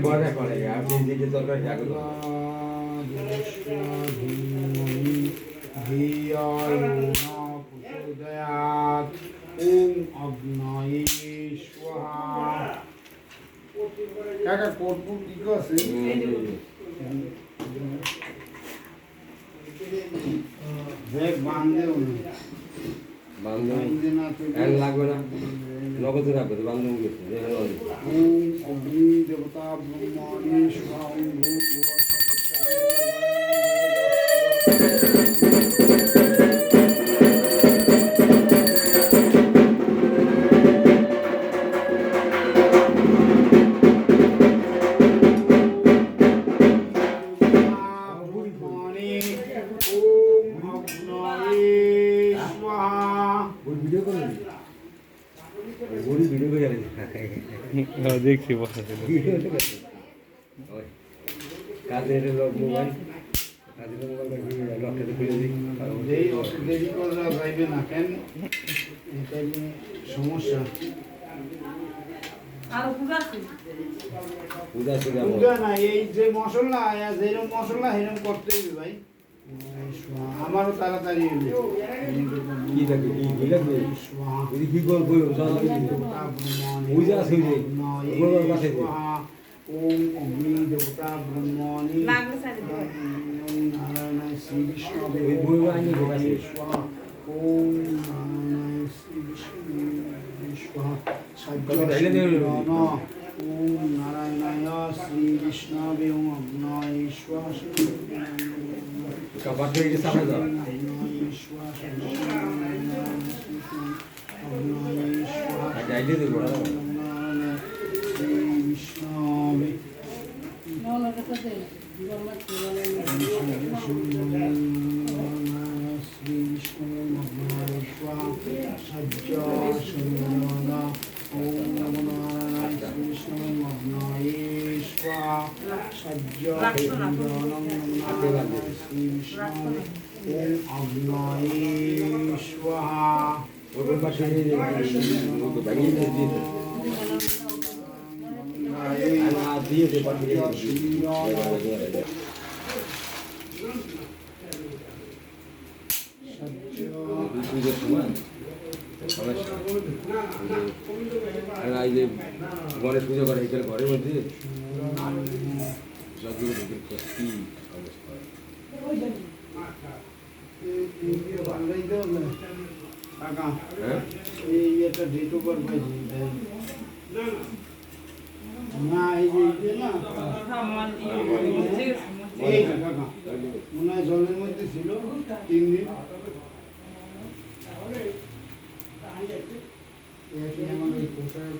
করে করে আপনি দিকে দরকার জাগলো প্রচোদয়াৎ ওম অগ্নয়ে স্বাহা। কাকা কর্পূর কি আছে? ব্যাগ বাঁধেও না, লাগবে না নগদ রাখবে তো বান্ধব গেছে ওম অগ্নি দেবতা ব্রহ্মাণি স্বাহা। ওম দেখছি বসা কাজের লোক মোবাইল কাজের মোবাইল লকটাতে খুলে দিই দেরি করা যাইবে না কেন, এটাই সমস্যা। পূজা না, এই যে মশলা যেরকম মশলা সেরকম করতে হবে ভাই, আমারও তাড়াতাড়ি কি লাগবে কি লাগবে যদি কি করবো পূজা আছে যে ওম অগ্নি দেবতা ব্রহ্মণি নারায়ণ শ্রী বিষ্ণু স্বাহা। ওম নারায়ণ শ্রী বিষ্ণু স্বাহা। ওম নারায়ণায় শ্রী বিষ্ণবে ওম অগ্নয়ে স্বাহা। কাবার থেকে গেছে আমরা দাও যাইতে দেব না শ্রী বিষ্ণবে শ্রী বিষ্ণু অগ্নয়ে স্বাহা। সজ্জ সুন্দরনা ওম নমো নারায়ণ শ্রী বিষ্ণু অগ্নয়ে স্বাহা। সজ্জ সুন্দরনম নারায়ণ শ্রী বিষ্ণু ওম অগ্নয়ে স্বাহা। ওর পাশে বাড়িয়ে দিয়ে দিয়ে পাঠিয়ে পুজোর সময় এই যে গণেশ পুজো করে এখানে ঘরের মধ্যে কি কাকা এই একটা ডেটও করবে না, এই যে না এই কাকা মনে হয় জলের মধ্যে ছিল 3 দিন। আমাদের পোশাক